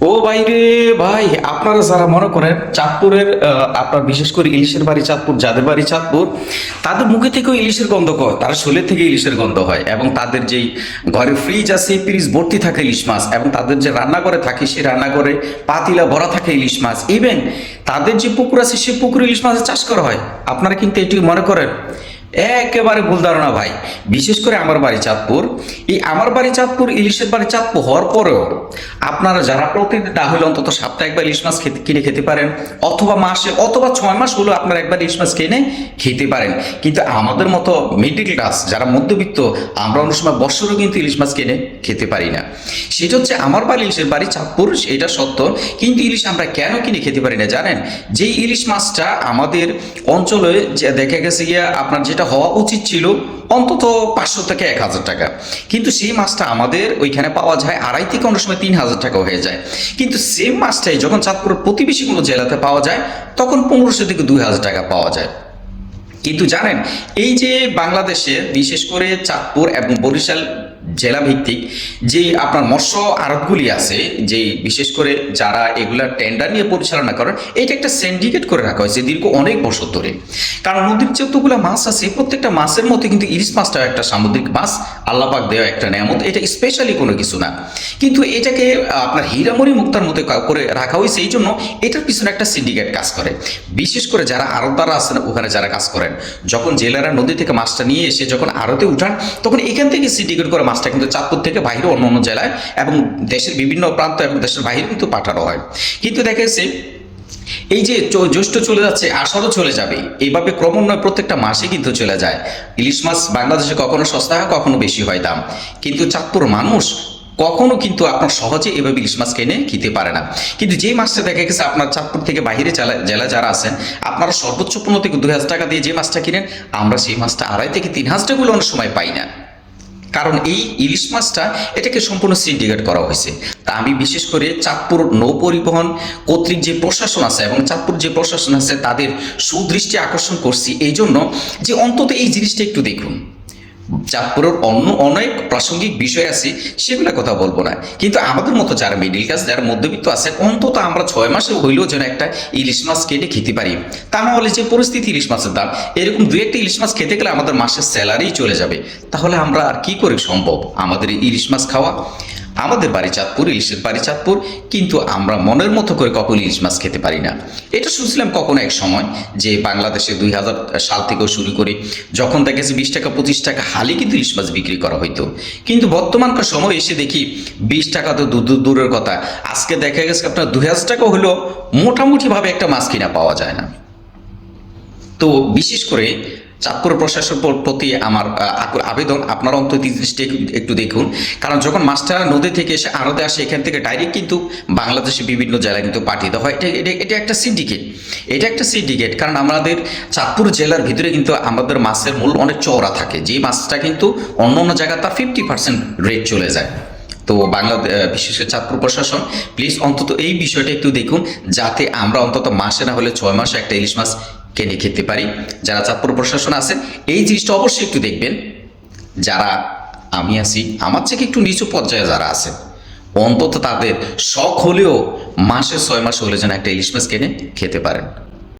ও ভাই রে ভাই, আপনারা যারা মনে করেন চাঁদপুরের আপনার বিশেষ করে ইলিশের বাড়ি চাঁদপুর, যাদের বাড়ি চাঁদপুর, তাদের মুখে থেকেও ইলিশের গন্ধ হয়, তারা শোলে থেকে ইলিশের গন্ধ হয়, এবং তাদের যেই ঘরে ফ্রিজ আছে ফ্রিজ ভর্তি থাকে ইলিশ মাছ, এবং তাদের যে রান্নাঘরে থাকে সেই রান্নাঘরে পাতিলা ভরা থাকে ইলিশ মাছ, ইভেন তাদের যে পুকুর আছে সে পুকুরে ইলিশ মাছের চাষ করা হয়। আপনারা কিন্তু এটি মনে করেন একেবারে ভুল ধারণা ভাই। বিশেষ করে আমার বাড়ি চাঁদপুর, এই আমার বাড়ি চাঁদপুর ইলিশের বাড়ি চাঁদপুর হওয়ার পরেও আপনারা যারা প্রতিদিন না হলে অন্তত সপ্তাহে একবার ইলিশ মাছ কিনে খেতে পারেন, অথবা মাসে অথবা 6 মাস হলেও আপনারা একবার ইলিশ মাছ কিনে খেতে পারেন। কিন্তু আমাদের মতো মিডল ক্লাস যারা মধ্যবিত্ত, আমরা অনেক সময় বছরও কিন্তু ইলিশ মাছ কিনে খেতে পারি না। সেটা হচ্ছে আমার বাড়ি ইলিশের বাড়ি চাঁদপুর, এটা সত্য। কিন্তু ইলিশ আমরা কেন কিনে খেতে পারি না জানেন? যেই ইলিশ মাছটা আমাদের অঞ্চলে যে দেখা গেছে গিয়া আপনার যেটা হওয়া উচিত ছিল অন্তত 500 থেকে 1000 টাকা, কিন্তু সেই মাছটা আমাদের ওইখানে পাওয়া যায় 2.5 থেকে অনেক সময় 3000 টাকা হয়ে যায়। কিন্তু সেম মাছটাই যখন চাঁদপুরের প্রতিবেশী কোনো জেলাতে পাওয়া যায় তখন 1500 থেকে 2000 টাকা পাওয়া যায়। কিন্তু জানেন, এই যে বাংলাদেশে বিশেষ করে চাঁদপুর এবং বরিশাল জেলা ভিত্তিক যে আপনার মৎস্য আড়তগুলি আছে, যে বিশেষ করে যারা এগুলা টেন্ডার নিয়ে পরিচালনা করেন, এটা একটা সিন্ডিকেট করে রাখা হয়েছে দীর্ঘ অনেক বছর ধরে। কারণ নদীর যতগুলো মাছ আছে প্রত্যেকটা মাছের মধ্যে কিন্তু ইলিশ মাছটাও একটা সামুদ্রিক মাছ, আল্লাহ পাক দেওয়া একটা নেয়ামত, এটা স্পেশালি কোনো কিছু না। কিন্তু এটাকে আপনার হীরামণি মুক্তার মধ্যে করে রাখা হয়েছে, এই জন্য এটার পিছনে একটা সিন্ডিকেট কাজ করে। বিশেষ করে যারা আড়তদাররা আছেন ওখানে যারা কাজ করেন, যখন জেলেরা নদী থেকে মাছটা নিয়ে এসে যখন আড়তে উঠান, তখন এখান থেকে সিন্ডিকেট করে মাছটা কিন্তু চাঁদপুর থেকে বাইরে অন্য অন্য জেলায় এবং দেশের বিভিন্ন প্রান্ত এবং দেশের বাইরে কিন্তু পাঠানো হয়। কিন্তু দেখা যাচ্ছে এই যে জ্যৈষ্ঠ চলে যাচ্ছে, আষাঢ়ও চলে যাবে, এইভাবে ক্রমান্বয়ে প্রত্যেকটা মাসে কিন্তু চলে যায়। ইলিশ মাছ বাংলাদেশে কখনো সস্তা হয় কখনো বেশি হয় দাম, কিন্তু চাঁদপুর মানুষ কখনো কিন্তু আপনার সহজে এভাবে ইলিশ মাছ কিনে খেতে পারে না। কিন্তু যে মাছটা দেখা গেছে আপনার চাঁদপুর থেকে বাইরে জেলা যারা আছেন, আপনারা সর্বোচ্চ 15 থেকে 2000 টাকা দিয়ে যে মাছটা কিনেন, আমরা সেই মাছটা 2.5 থেকে 3000 টাকা অনেক সময় পাই না। কারণ এই ইলিশ মাছটা এটাকে সম্পূর্ণ সিন্ডিকেট করা হয়েছে। তা আমি বিশেষ করে চাঁদপুর নৌ পরিবহন কর্তৃক যে প্রশাসন আছে এবং চাঁদপুর যে প্রশাসন আছে তাদের সুদৃষ্টি আকর্ষণ করছি এই জন্য যে অন্তত এই জিনিসটা একটু দেখুন। চাঁদপুরের অন্য অনেক প্রাসঙ্গিক বিষয় আছে, সেগুলো কথা বলবো না, কিন্তু আমাদের মতো যারা মিডিল ক্লাস যারা মধ্যবিত্ত আছে, অন্তত আমরা 6 মাসে হইলেও যেন একটা ইলিশ মাছ কেটে খেতে পারি। তা না হলে যে পরিস্থিতি ইলিশ মাছের দাম, এরকম 2-1টা ইলিশ মাছ খেতে গেলে আমাদের মাসের স্যালারি চলে যাবে। তাহলে আমরা আর কি করে সম্ভব আমাদের এই ইলিশ মাছ খাওয়া? আমাদের বাড়ি চাঁদপুর, ইলিশের বাড়ি চাঁদপুর, কিন্তু আমরা মনের মতো করে কখন ইলিশ মাছ খেতে পারি না। এটা শুনছিলাম কখনো এক সময় যে বাংলাদেশে 2000 সাল থেকেও শুরু করে যখন দেখেছি 20 টাকা 25 টাকা হালি কিন্তু ইলিশ মাছ বিক্রি করা হইতো, কিন্তু বর্তমানকার সময় এসে দেখি 20 টাকা তো দূরের কথা, আজকে দেখা গেছে আপনার 2000 টাকা হলেও মোটামুটিভাবে একটা মাছ কিনা পাওয়া যায় না। তো বিশেষ করে চাঁদপুর প্রশাসনের প্রতি আমার আবেদন, আপনারা অন্তত এই জিনিসটা একটু দেখুন। কারণ যখন মাছটা নদী থেকে এসে আড়তে আসে, এখান থেকে ডাইরেক্ট কিন্তু বাংলাদেশের বিভিন্ন জেলায় কিন্তু পাঠিয়ে দেওয়া হয়। এটা একটা সিন্ডিকেট, এটা একটা সিন্ডিকেট। কারণ আমাদের চাঁদপুর জেলার ভিতরে কিন্তু আমাদের মাছের মূল্য অনেক চওড়া থাকে, যে মাছটা কিন্তু অন্য অন্য জায়গায় তার 50% রেট চলে যায়। তো বিশেষ করে চাঁদপুর প্রশাসন প্লিজ অন্তত এই বিষয়টা একটু দেখুন, যাতে আমরা অন্তত মাসে না হলে 6 মাসে একটা ইলিশ মাছ কিনে খেতে পারি। যারা চাঁদপুর প্রশাসন আছেন এই জিনিসটা অবশ্যই একটু দেখবেন। যারা আমি আছি আমার থেকে একটু নিচু পর্যায়ে যারা আছেন, অন্তত তাদের শখ হলেও মাসে 6 মাস হলে যেন একটা ইলিশ মাছ কিনে খেতে পারেন।